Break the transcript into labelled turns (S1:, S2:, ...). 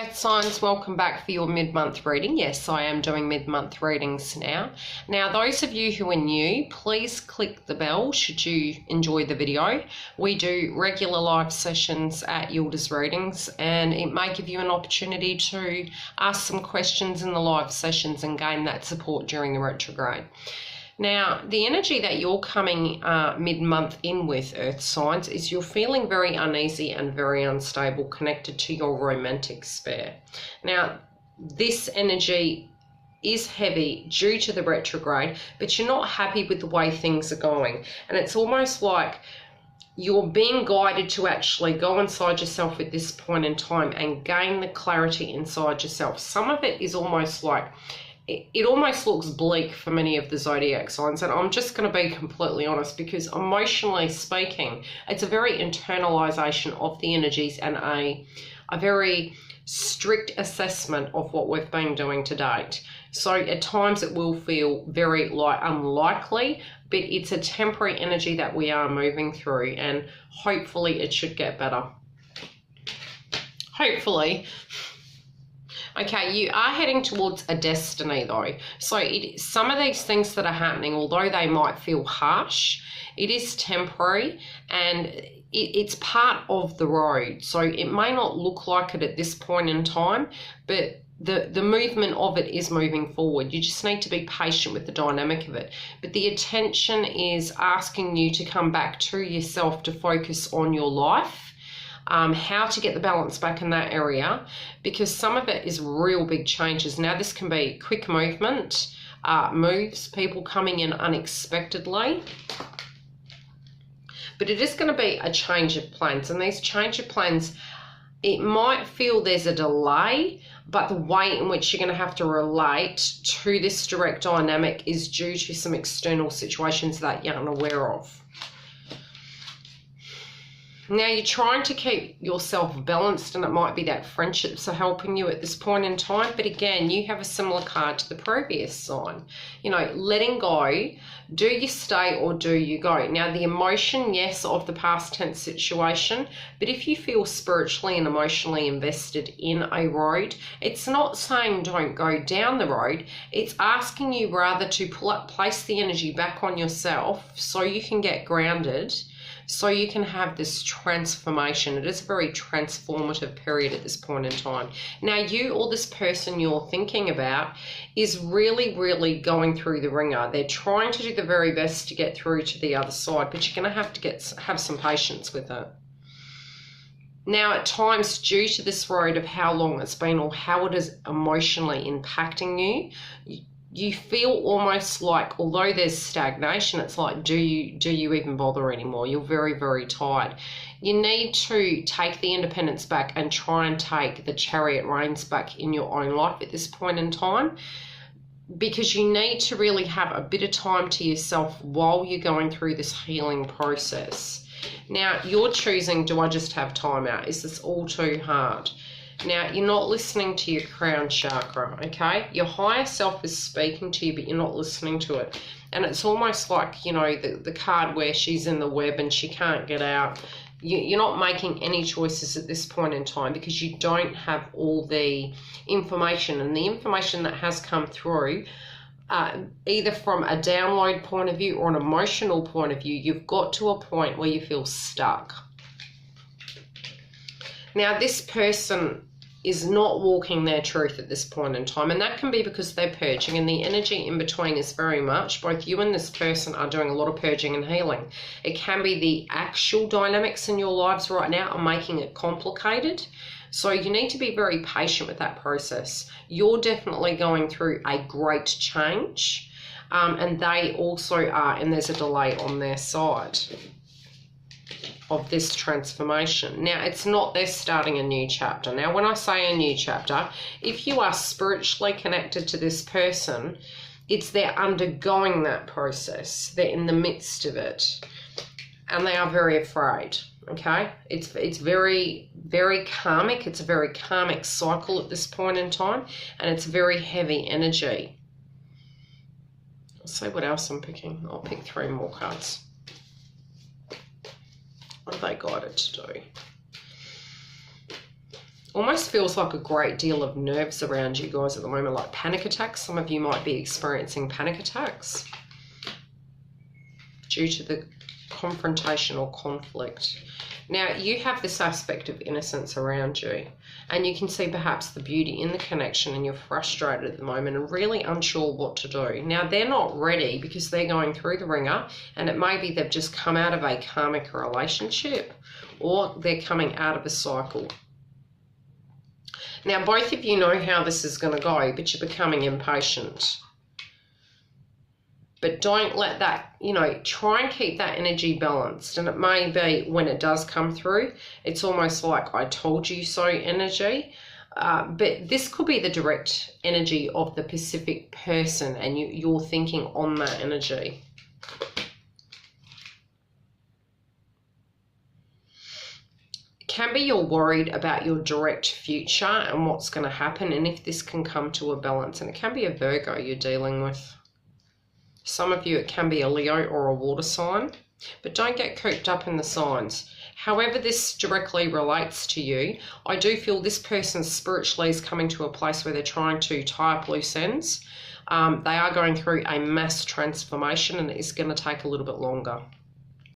S1: Earth signs, welcome back for your mid-month reading. Yes, I am doing mid-month readings now. Now, those of you who are new, please click the bell should you enjoy the video. We do regular live sessions at Yildiz Readings, and it may give you an opportunity to ask some questions in the live sessions and gain that support during the retrograde. Now, the energy that you're coming mid-month in with, Earth signs, is you're feeling very uneasy and very unstable connected to your romantic sphere. Now, this energy is heavy due to the retrograde, but you're not happy with the way things are going. And it's almost like you're being guided to actually go inside yourself at this point in time and gain the clarity inside yourself. Some of it is almost like it almost looks bleak for many of the zodiac signs, and I'm just going to be completely honest, because emotionally speaking, it's a very internalization of the energies and a very strict assessment of what we've been doing to date. So at times it will feel very unlikely, but it's a temporary energy that we are moving through, and hopefully it should get better. Hopefully. Okay, you are heading towards a destiny though. So some of these things that are happening, although they might feel harsh, it is temporary and it's part of the road. So it may not look like it at this point in time, but the movement of it is moving forward. You just need to be patient with the dynamic of it. But the attention is asking you to come back to yourself, to focus on your life. How to get the balance back in that area, because some of it is real big changes. Now, this can be quick movement, moves, people coming in unexpectedly, but it is going to be a change of plans. And these change of plans, it might feel there's a delay, but the way in which you're going to have to relate to this direct dynamic is due to some external situations that you're unaware of. Now, you're trying to keep yourself balanced, and it might be that friendships are helping you at this point in time. But again, you have a similar card to the previous sign. You know, letting go. Do you stay or do you go? Now, the emotion, yes, of the past tense situation. But if you feel spiritually and emotionally invested in a road, it's not saying don't go down the road. It's asking you rather to place the energy back on yourself so you can get grounded, so you can have this transformation. It is a very transformative period at this point in time. Now, you or this person you're thinking about is really, really going through the ringer. They're trying to do the very best to get through to the other side, but you're going to have to have some patience with it. Now, at times, due to this road of how long it's been or how it is emotionally impacting you feel almost like, although there's stagnation, it's like, do you even bother anymore? You're very, very tired. You need to take the independence back and try and take the chariot reins back in your own life at this point in time, because you need to really have a bit of time to yourself while you're going through this healing process. Now, you're choosing, do I just have time out? Is this all too hard? Now, you're not listening to your crown chakra, okay? Your higher self is speaking to you, but you're not listening to it. And it's almost like, you know, the card where she's in the web and she can't get out. You're not making any choices at this point in time because you don't have all the information. And the information that has come through, either from a download point of view or an emotional point of view, you've got to a point where you feel stuck. Now, this person is not walking their truth at this point in time, and that can be because they're purging, and the energy in between is very much, both you and this person are doing a lot of purging and healing. It can be the actual dynamics in your lives right now are making it complicated, so you need to be very patient with that process. You're definitely going through a great change, and they also are, and there's a delay on their side of this transformation. Now, it's not they're starting a new chapter. Now, when I say a new chapter, if you are spiritually connected to this person, it's they're undergoing that process. They're in the midst of it, and they are very afraid, okay? It's very, very karmic. It's a very karmic cycle at this point in time, and it's very heavy energy. Let's see what else I'm picking. I'll pick 3 more cards. What have they guided to do? Almost feels like a great deal of nerves around you guys at the moment, like panic attacks. Some of you might be experiencing panic attacks due to the confrontational conflict. Now, you have this aspect of innocence around you, and you can see perhaps the beauty in the connection, and you're frustrated at the moment and really unsure what to do. Now, they're not ready because they're going through the ringer, and it may be they've just come out of a karmic relationship, or they're coming out of a cycle. Now, both of you know how this is going to go, but you're becoming impatient. But don't let that, you know, try and keep that energy balanced. And it may be when it does come through, it's almost like I told you so energy. But this could be the direct energy of the Pacific person, and you're thinking on that energy. Can be you're worried about your direct future and what's going to happen, and if this can come to a balance. And it can be a Virgo you're dealing with. Some of you, it can be a Leo or a water sign, but don't get cooped up in the signs. However this directly relates to you, I do feel this person spiritually is coming to a place where they're trying to tie up loose ends. They are going through a mass transformation, and it is going to take a little bit longer.